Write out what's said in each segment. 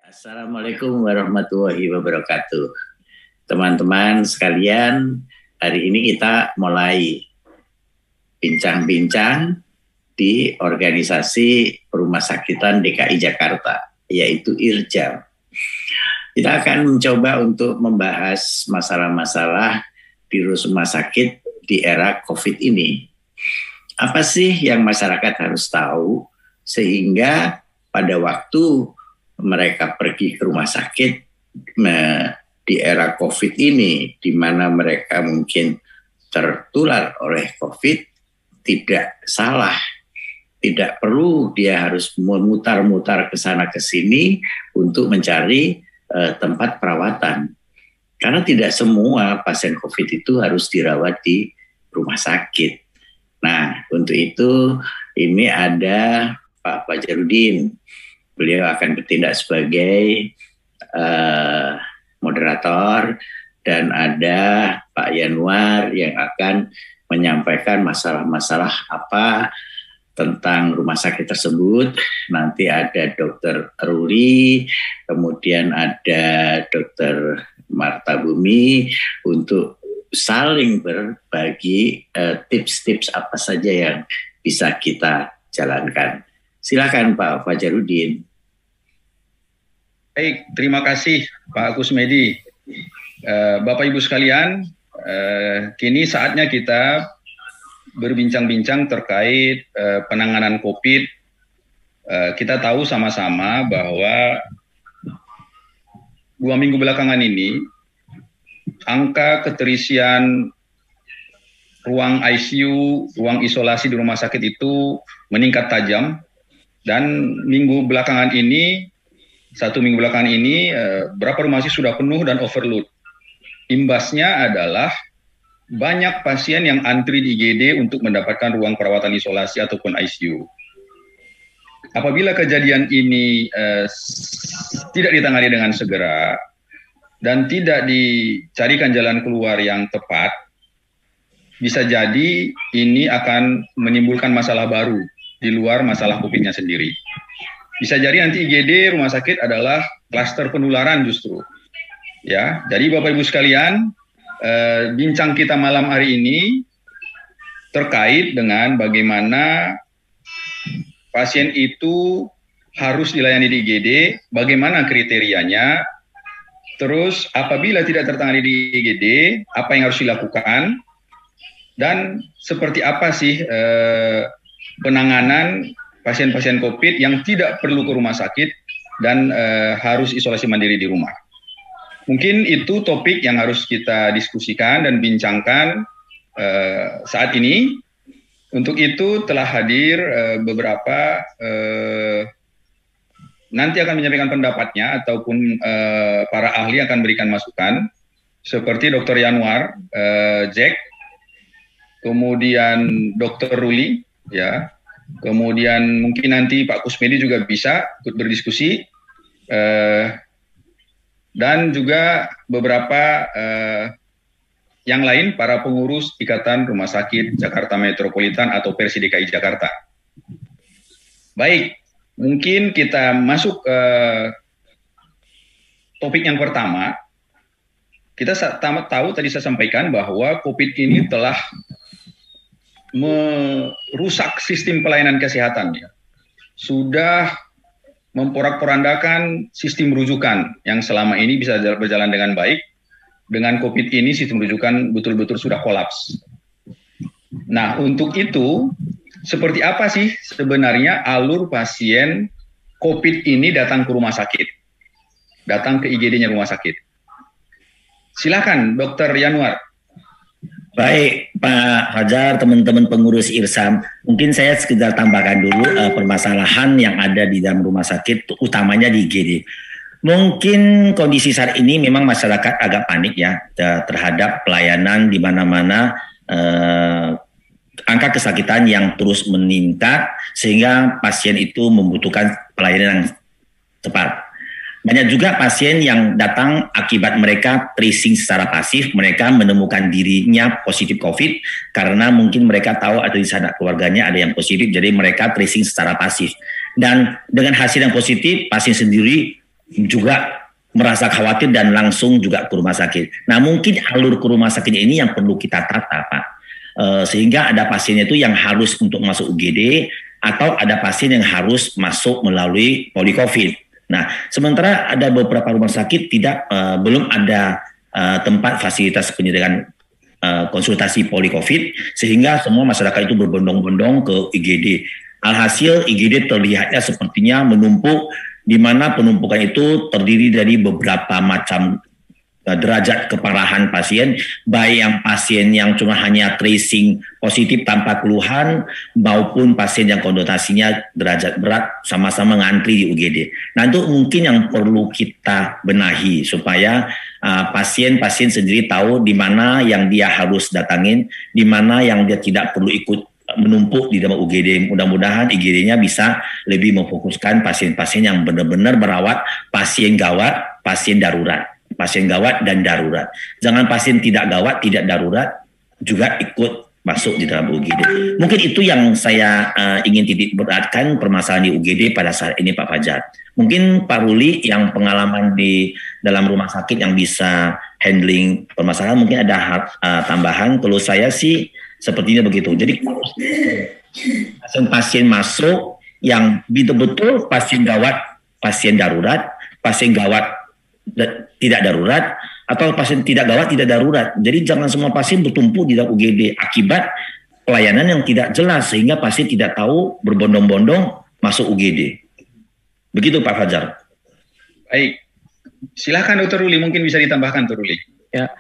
Assalamualaikum warahmatullahi wabarakatuh. Teman-teman sekalian, hari ini kita mulai bincang-bincang di organisasi Rumah Sakitan DKI Jakarta, yaitu IRJAM. Kita akan mencoba untuk membahas masalah-masalah di rumah sakit di era COVID ini. Apa sih yang masyarakat harus tahu sehingga pada waktu mereka pergi ke rumah sakit di era COVID ini, di mana mereka mungkin tertular oleh COVID, tidak salah. Tidak perlu dia harus memutar-mutar ke sana ke sini untuk mencari tempat perawatan. Karena tidak semua pasien COVID itu harus dirawat di rumah sakit. Nah, untuk itu ini ada Pak Fajarudin. Beliau akan bertindak sebagai moderator dan ada Pak Yanuar yang akan menyampaikan masalah-masalah apa tentang rumah sakit tersebut. Nanti ada Dr. Ruli, kemudian ada Dr. Marta Bumi untuk saling berbagi tips-tips apa saja yang bisa kita jalankan. Silakan Pak Fajarudin. Baik, terima kasih Pak Kusmedi. Bapak Ibu sekalian, kini saatnya kita berbincang-bincang terkait penanganan COVID. Kita tahu sama-sama bahwa 2 minggu belakangan ini angka keterisian ruang ICU, ruang isolasi di rumah sakit itu meningkat tajam. Dan 1 minggu belakangan ini, beberapa rumah sakit sudah penuh dan overload. Imbasnya adalah banyak pasien yang antri di IGD untuk mendapatkan ruang perawatan isolasi ataupun ICU. Apabila kejadian ini tidak ditangani dengan segera dan tidak dicarikan jalan keluar yang tepat, bisa jadi ini akan menimbulkan masalah baru di luar masalah COVID-nya sendiri. Bisa jadi nanti IGD rumah sakit adalah klaster penularan justru. Ya, jadi Bapak Ibu sekalian, bincang kita malam hari ini terkait dengan bagaimana pasien itu harus dilayani di IGD, bagaimana kriterianya, terus apabila tidak tertangani di IGD, apa yang harus dilakukan, dan seperti apa sih penanganan pasien-pasien COVID yang tidak perlu ke rumah sakit dan harus isolasi mandiri di rumah. Mungkin itu topik yang harus kita diskusikan dan bincangkan saat ini. Untuk itu telah hadir beberapa nanti akan menyampaikan pendapatnya ataupun para ahli akan berikan masukan seperti Dr. Yanuar, Jack, kemudian Dr. Ruli, ya, kemudian mungkin nanti Pak Kusmedi juga bisa ikut berdiskusi, dan juga beberapa yang lain, para pengurus Ikatan Rumah Sakit Jakarta Metropolitan atau Persi DKI Jakarta. Baik, mungkin kita masuk ke topik yang pertama. Kita tahu tadi saya sampaikan bahwa COVID ini telah merusak sistem pelayanan kesehatan, ya. Sudah memporak-porandakan sistem rujukan yang selama ini bisa berjalan dengan baik. Dengan COVID ini sistem rujukan betul-betul sudah kolaps. Nah, untuk itu seperti apa sih sebenarnya alur pasien COVID ini datang ke rumah sakit, datang ke IGD-nya rumah sakit? Silakan Dr. Yanuar. Baik, Pak Fajar, teman-teman pengurus IRSAM, mungkin saya sekedar tambahkan dulu permasalahan yang ada di dalam rumah sakit, utamanya di IGD. Mungkin kondisi saat ini memang masyarakat agak panik ya terhadap pelayanan di mana-mana, angka kesakitan yang terus meningkat sehingga pasien itu membutuhkan pelayanan yang tepat. Banyak juga pasien yang datang akibat mereka tracing secara pasif, mereka menemukan dirinya positif COVID karena mungkin mereka tahu atau di sana keluarganya ada yang positif, jadi mereka tracing secara pasif. Dan dengan hasil yang positif, pasien sendiri juga merasa khawatir dan langsung juga ke rumah sakit. Nah mungkin alur ke rumah sakit ini yang perlu kita tata Pak. Sehingga ada pasiennya itu yang harus untuk masuk UGD atau ada pasien yang harus masuk melalui poli-COVID. Nah sementara ada beberapa rumah sakit belum ada tempat fasilitas penyediaan konsultasi poli-COVID sehingga semua masyarakat itu berbondong-bondong ke IGD. Alhasil IGD terlihatnya sepertinya menumpuk, di mana penumpukan itu terdiri dari beberapa macam derajat keparahan pasien, baik yang pasien yang cuma hanya tracing positif tanpa keluhan maupun pasien yang konotasinya derajat berat sama-sama ngantri di UGD. Nah itu mungkin yang perlu kita benahi supaya pasien-pasien sendiri tahu di mana yang dia harus datangin, di mana yang dia tidak perlu ikut menumpuk di dalam UGD. Mudah-mudahan IGD-nya bisa lebih memfokuskan pasien-pasien yang benar-benar merawat pasien gawat, pasien darurat. Pasien gawat dan darurat. Jangan pasien tidak gawat, tidak darurat juga ikut masuk di dalam UGD. Mungkin itu yang saya ingin titik beratkan permasalahan di UGD pada saat ini Pak Fajar. Mungkin Pak Ruli yang pengalaman di dalam rumah sakit yang bisa handling permasalahan mungkin ada tambahan. Kalau saya sih sepertinya begitu. Jadi pasien masuk yang betul-betul pasien gawat, pasien darurat, pasien gawat tidak darurat, atau pasien tidak gawat tidak darurat. Jadi jangan semua pasien bertumpuk di dalam UGD akibat pelayanan yang tidak jelas sehingga pasien tidak tahu berbondong-bondong masuk UGD. Begitu Pak Fajar. Baik, silakan Dr. Ruli, mungkin bisa ditambahkan Dr. Ruli. Ya,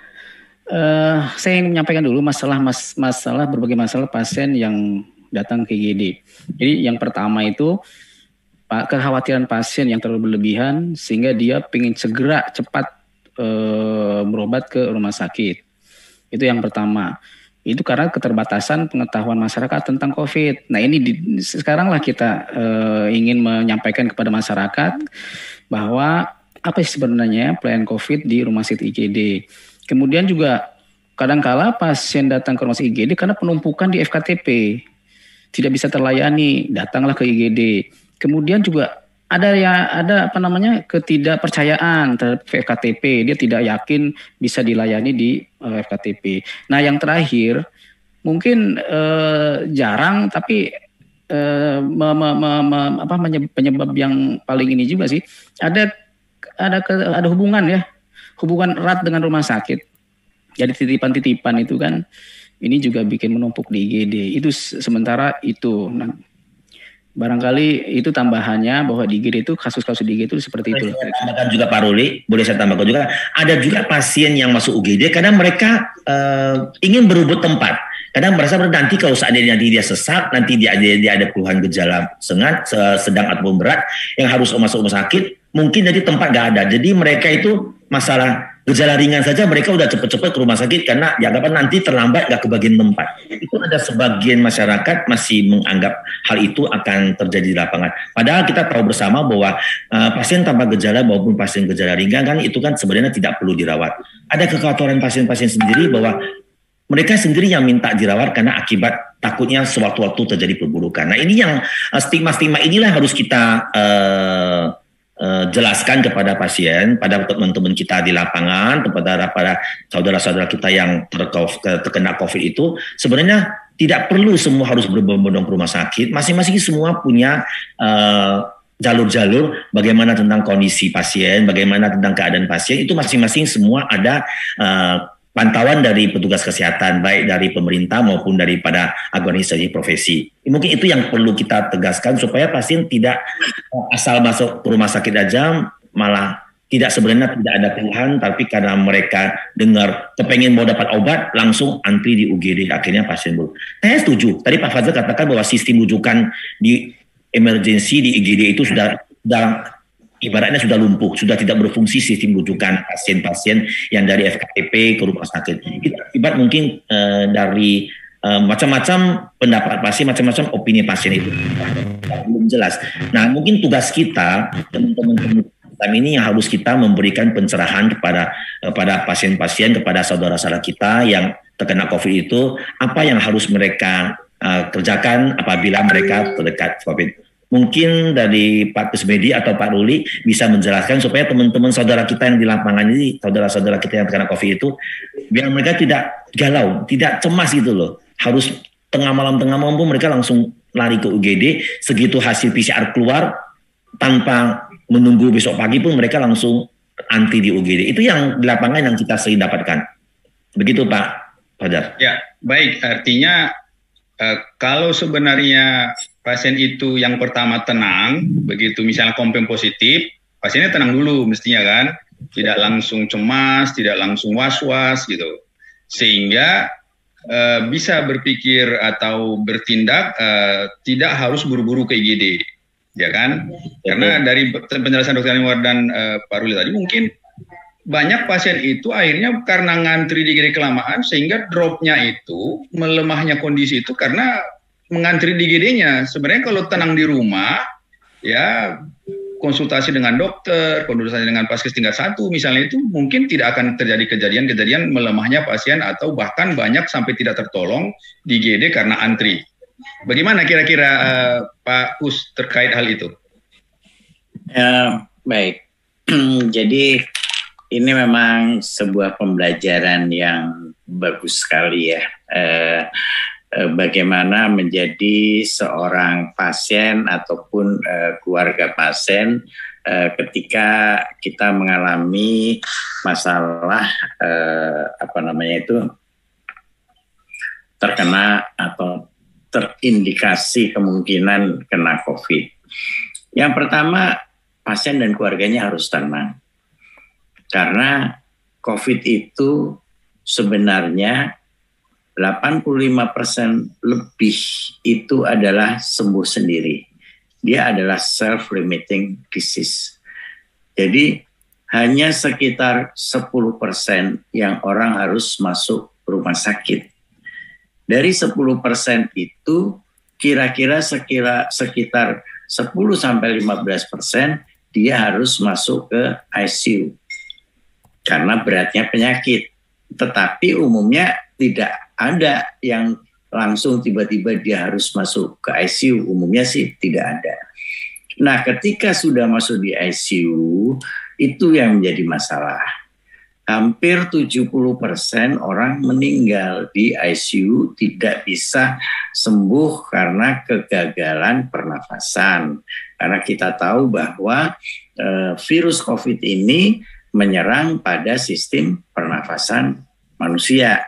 saya ingin menyampaikan dulu masalah berbagai masalah pasien yang datang ke IGD. Jadi yang pertama itu kekhawatiran pasien yang terlalu berlebihan sehingga dia ingin segera cepat berobat ke rumah sakit. Itu yang pertama. Itu karena keterbatasan pengetahuan masyarakat tentang COVID. Nah ini sekaranglah kita ingin menyampaikan kepada masyarakat bahwa apa sih sebenarnya pelayanan COVID di rumah sakit IGD. Kemudian juga kadangkala pasien datang ke rumah sakit IGD karena penumpukan di FKTP. Tidak bisa terlayani, datanglah ke IGD. Kemudian juga ada ketidakpercayaan terhadap FKTP, dia tidak yakin bisa dilayani di FKTP. Nah yang terakhir mungkin jarang tapi penyebab yang paling ini juga sih ada hubungan erat dengan rumah sakit. Jadi titipan-titipan itu kan ini juga bikin menumpuk di IGD. Itu sementara itu. Nah, barangkali itu tambahannya bahwa di IGD itu kasus-kasus di IGD itu seperti itu. Saya tambahkan juga Pak Ruli, boleh saya tambahkan juga. Ada juga pasien yang masuk UGD karena mereka ingin berebut tempat. Kadang merasa nanti kalau seandainya dia sesak, nanti dia ada keluhan gejala sedang ataupun berat yang harus masuk rumah sakit, mungkin jadi tempat gak ada. Jadi mereka itu masalah gejala ringan saja mereka udah cepet-cepet ke rumah sakit karena dianggap nanti terlambat gak kebagian tempat. Itu ada sebagian masyarakat masih menganggap hal itu akan terjadi di lapangan. Padahal kita tahu bersama bahwa pasien tanpa gejala maupun pasien gejala ringan kan itu kan sebenarnya tidak perlu dirawat. Ada kekhawatiran pasien-pasien sendiri bahwa mereka sendiri yang minta dirawat karena akibat takutnya sewaktu-waktu terjadi perburukan. Nah ini yang stigma-stigma inilah harus kita jelaskan kepada pasien, pada teman-teman kita di lapangan, kepada saudara-saudara kita yang terkena COVID itu, sebenarnya tidak perlu semua harus berbondong-bondong ke rumah sakit. Masing-masing semua punya jalur-jalur bagaimana tentang kondisi pasien, bagaimana tentang keadaan pasien, itu masing-masing semua ada pantauan dari petugas kesehatan, baik dari pemerintah maupun daripada organisasi profesi. Mungkin itu yang perlu kita tegaskan supaya pasien tidak asal masuk ke rumah sakit aja, malah sebenarnya tidak ada keluhan, tapi karena mereka dengar kepengen mau dapat obat, langsung antri di UGD, akhirnya pasien buruk. Saya setuju, tadi Pak Fazal katakan bahwa sistem rujukan di emergensi di IGD itu sudah ibaratnya sudah lumpuh, sudah tidak berfungsi sistem rujukan pasien-pasien yang dari FKTP ke rumah sakit. Itu akibat mungkin dari macam-macam pendapat pasien, macam-macam opini pasien itu belum jelas. Nah, mungkin tugas kita teman-teman ini yang harus kita memberikan pencerahan kepada pasien-pasien, kepada saudara-saudara kita yang terkena COVID itu, apa yang harus mereka kerjakan apabila mereka terdekat COVID. Mungkin dari Pak Kusmedi atau Pak Ruli bisa menjelaskan supaya teman-teman saudara kita yang di lapangan ini, saudara-saudara kita yang terkena COVID itu, biar mereka tidak galau, tidak cemas gitu loh. Harus tengah malam pun mereka langsung lari ke UGD, segitu hasil PCR keluar, tanpa menunggu besok pagi pun mereka langsung antri di UGD. Itu yang di lapangan yang kita sering dapatkan. Begitu Pak Fajar. Ya, baik. Artinya kalau sebenarnya pasien itu yang pertama tenang, begitu misalnya confirm positif, pasiennya tenang dulu mestinya kan, tidak langsung cemas, tidak langsung was-was gitu, sehingga bisa berpikir atau bertindak, tidak harus buru-buru ke IGD, ya kan? Karena dari penjelasan Dr. Anwar dan Pak Ruli tadi, mungkin banyak pasien itu akhirnya karena ngantri di IGD kelamaan sehingga dropnya itu, melemahnya kondisi itu karena mengantri di IGD-nya. Sebenarnya kalau tenang di rumah, ya konsultasi dengan dokter, konsultasi dengan paskes tingkat 1 misalnya, itu mungkin tidak akan terjadi kejadian-kejadian melemahnya pasien atau bahkan banyak sampai tidak tertolong di IGD karena antri. Bagaimana kira-kira Pak Kus terkait hal itu? Baik, jadi ini memang sebuah pembelajaran yang bagus sekali ya. Bagaimana menjadi seorang pasien ataupun keluarga pasien ketika kita mengalami masalah terkena atau terindikasi kemungkinan kena COVID. Yang pertama, pasien dan keluarganya harus tenang. Karena COVID itu sebenarnya 85% lebih itu adalah sembuh sendiri. Dia adalah self-limiting disease. Jadi hanya sekitar 10% yang orang harus masuk rumah sakit. Dari 10% itu kira-kira sekitar 10-15% dia harus masuk ke ICU. Karena beratnya penyakit. Tetapi umumnya tidak ada yang langsung tiba-tiba dia harus masuk ke ICU. Umumnya sih tidak ada. Nah, ketika sudah masuk di ICU, itu yang menjadi masalah. Hampir 70% orang meninggal di ICU tidak bisa sembuh karena kegagalan pernafasan. Karena kita tahu bahwa virus COVID ini menyerang pada sistem pernafasan manusia.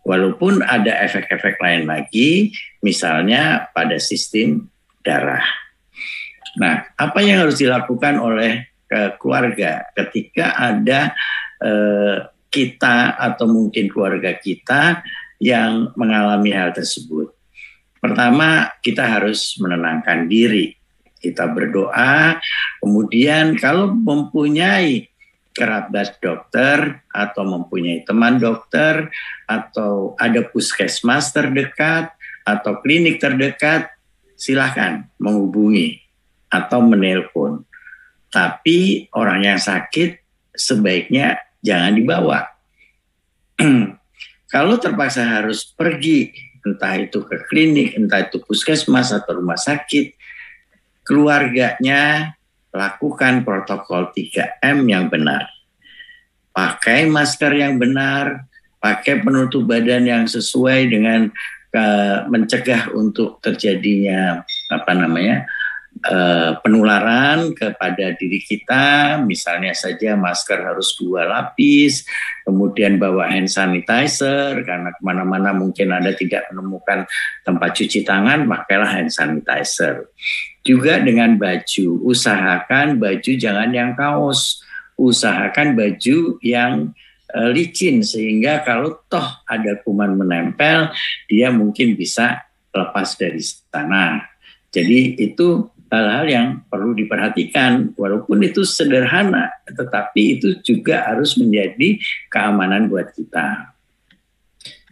Walaupun ada efek-efek lain lagi, misalnya pada sistem darah. Nah, apa yang harus dilakukan oleh keluarga ketika ada kita atau mungkin keluarga kita yang mengalami hal tersebut? Pertama, kita harus menenangkan diri. Kita berdoa, kemudian kalau mempunyai kerabat dokter atau mempunyai teman dokter atau ada puskesmas terdekat atau klinik terdekat, silakan menghubungi atau menelpon. Tapi orang yang sakit sebaiknya jangan dibawa. Kalau terpaksa harus pergi, entah itu ke klinik, entah itu puskesmas atau rumah sakit, keluarganya lakukan protokol 3M yang benar. Pakai masker yang benar, pakai penutup badan yang sesuai dengan mencegah untuk terjadinya penularan kepada diri kita. Misalnya saja masker harus 2 lapis, kemudian bawa hand sanitizer, karena kemana-mana mungkin Anda tidak menemukan tempat cuci tangan, pakailah hand sanitizer. Juga dengan baju, usahakan baju jangan yang kaos, usahakan baju yang licin, sehingga kalau toh ada kuman menempel, dia mungkin bisa lepas dari sana. Jadi itu hal-hal yang perlu diperhatikan, walaupun itu sederhana, tetapi itu juga harus menjadi keamanan buat kita.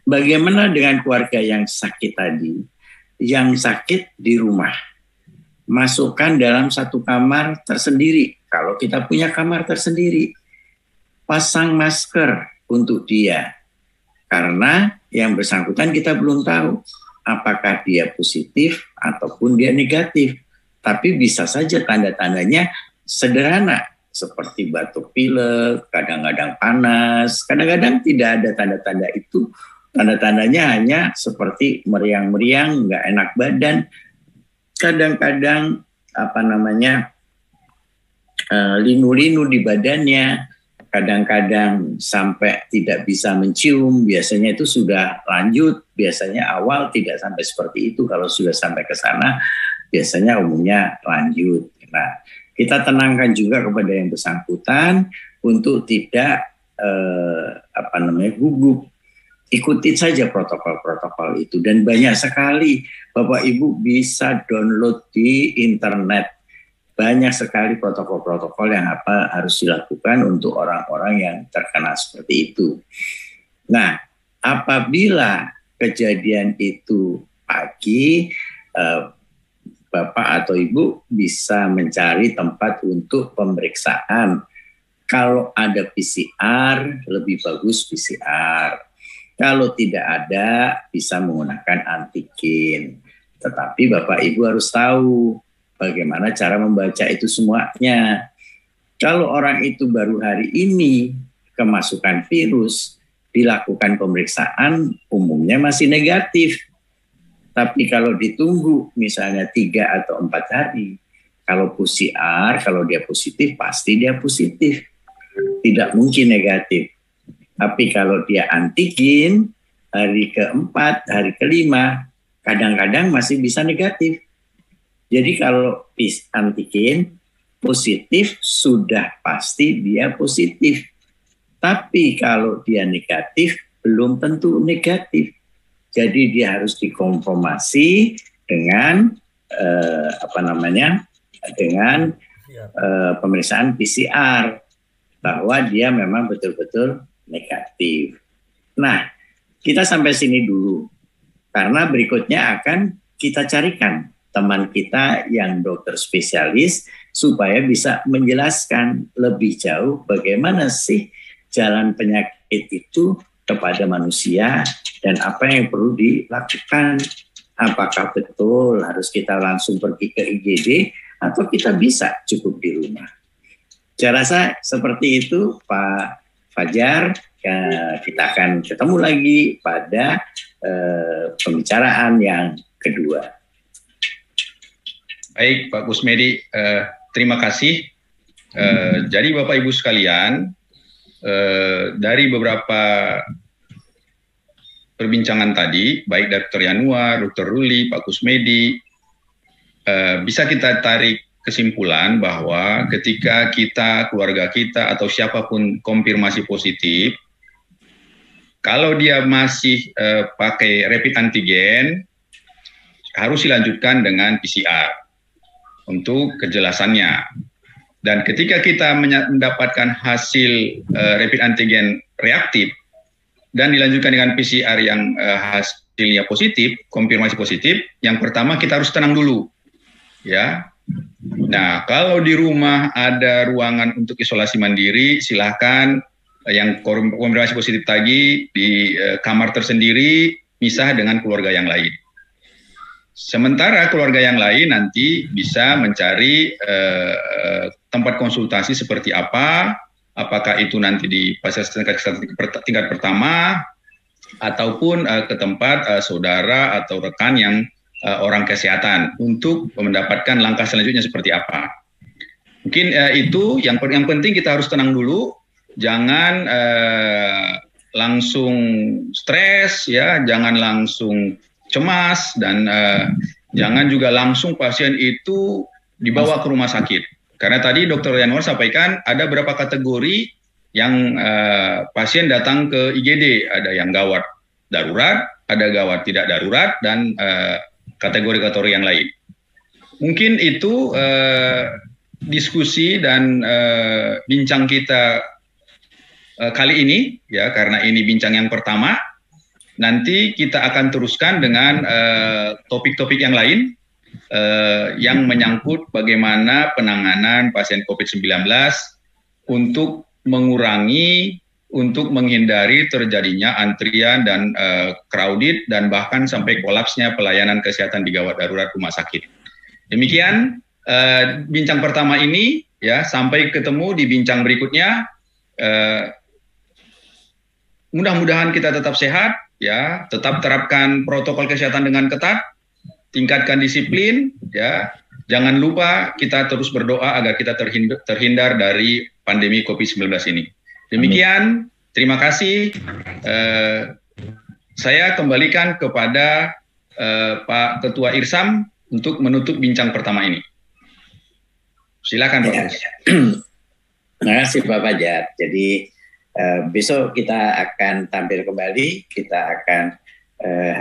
Bagaimana dengan keluarga yang sakit tadi? Yang sakit di rumah, masukkan dalam satu kamar tersendiri. Kalau kita punya kamar tersendiri, pasang masker untuk dia. Karena yang bersangkutan kita belum tahu apakah dia positif ataupun dia negatif. Tapi bisa saja tanda-tandanya sederhana, seperti batuk pilek, kadang-kadang panas, kadang-kadang tidak ada tanda-tanda itu. Tanda-tandanya hanya seperti meriang-meriang, nggak enak badan, kadang-kadang linu-linu di badannya, kadang-kadang sampai tidak bisa mencium, biasanya itu sudah lanjut, biasanya awal tidak sampai seperti itu, kalau sudah sampai ke sana biasanya umumnya lanjut. Nah, kita tenangkan juga kepada yang bersangkutan untuk tidak gugup. Ikuti saja protokol-protokol itu, dan banyak sekali Bapak Ibu bisa download di internet. Banyak sekali protokol-protokol yang harus dilakukan untuk orang-orang yang terkena seperti itu. Nah, apabila kejadian itu pagi, Bapak atau Ibu bisa mencari tempat untuk pemeriksaan. Kalau ada PCR, lebih bagus PCR. Kalau tidak ada, bisa menggunakan antigen. Tetapi Bapak Ibu harus tahu bagaimana cara membaca itu semuanya. Kalau orang itu baru hari ini kemasukan virus, dilakukan pemeriksaan, umumnya masih negatif. Tapi kalau ditunggu misalnya 3 atau 4 hari, kalau PCR, kalau dia positif, pasti dia positif. Tidak mungkin negatif. Tapi kalau dia antigen, hari ke-4, hari ke-5, kadang-kadang masih bisa negatif. Jadi kalau antigen positif, sudah pasti dia positif. Tapi kalau dia negatif, belum tentu negatif. Jadi dia harus dikonfirmasi dengan pemeriksaan PCR bahwa dia memang betul-betul negatif. Nah, kita sampai sini dulu. Karena berikutnya akan kita carikan teman kita yang dokter spesialis supaya bisa menjelaskan lebih jauh bagaimana sih jalan penyakit itu kepada manusia dan apa yang perlu dilakukan. Apakah betul harus kita langsung pergi ke IGD atau kita bisa cukup di rumah. Saya rasa seperti itu Pak Fajar. Kita akan ketemu lagi pada pembicaraan yang kedua. Baik Pak Kusmedi, terima kasih. Jadi Bapak Ibu sekalian, dari beberapa perbincangan tadi, baik Dr. Yanuar, Dr. Ruli, Pak Kusmedi, bisa kita tarik kesimpulan bahwa ketika kita, keluarga kita, atau siapapun konfirmasi positif, kalau dia masih pakai rapid antigen, harus dilanjutkan dengan PCR untuk kejelasannya. Dan ketika kita mendapatkan hasil rapid antigen reaktif dan dilanjutkan dengan PCR yang hasilnya positif, konfirmasi positif, yang pertama kita harus tenang dulu, ya. Nah, kalau di rumah ada ruangan untuk isolasi mandiri, silahkan yang konfirmasi positif tadi di kamar tersendiri, misah dengan keluarga yang lain. Sementara keluarga yang lain nanti bisa mencari tempat konsultasi seperti apa, apakah itu nanti di fasilitas tingkat pertama, ataupun ke tempat saudara atau rekan yang orang kesehatan untuk mendapatkan langkah selanjutnya seperti apa. Mungkin itu yang penting kita harus tenang dulu, jangan langsung stres, ya, jangan langsung cemas, dan jangan juga langsung pasien itu dibawa ke rumah sakit. Karena tadi Dr. Yanuar sampaikan ada beberapa kategori yang pasien datang ke IGD, ada yang gawat darurat, ada gawat tidak darurat, dan kategori-kategori yang lain. Mungkin itu diskusi dan bincang kita kali ini, ya, karena ini bincang yang pertama. Nanti kita akan teruskan dengan topik-topik yang lain yang menyangkut bagaimana penanganan pasien COVID-19 untuk mengurangi, untuk menghindari terjadinya antrian dan crowded dan bahkan sampai kolapsnya pelayanan kesehatan di gawat darurat rumah sakit. Demikian bincang pertama ini, ya, sampai ketemu di bincang berikutnya. Mudah-mudahan kita tetap sehat, ya, tetap terapkan protokol kesehatan dengan ketat, tingkatkan disiplin, ya. Jangan lupa kita terus berdoa agar kita terhindar dari pandemi COVID-19 ini. Demikian, terima kasih. Saya kembalikan kepada Pak Ketua Irsam untuk menutup bincang pertama ini. Silakan, Pak. Terima kasih Pak Fajar. Jadi besok kita akan tampil kembali, kita akan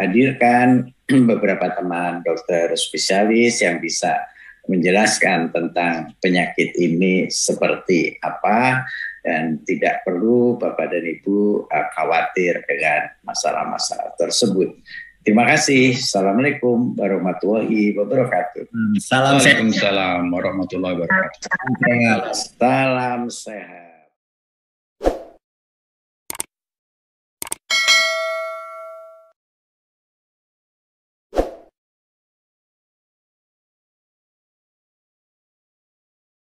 hadirkan beberapa teman dokter spesialis yang bisa menjelaskan tentang penyakit ini seperti apa, dan tidak perlu Bapak dan Ibu khawatir dengan masalah-masalah tersebut. Terima kasih. Assalamualaikum warahmatullahi wabarakatuh. Waalaikumsalam warahmatullahi wabarakatuh. Salam sehat.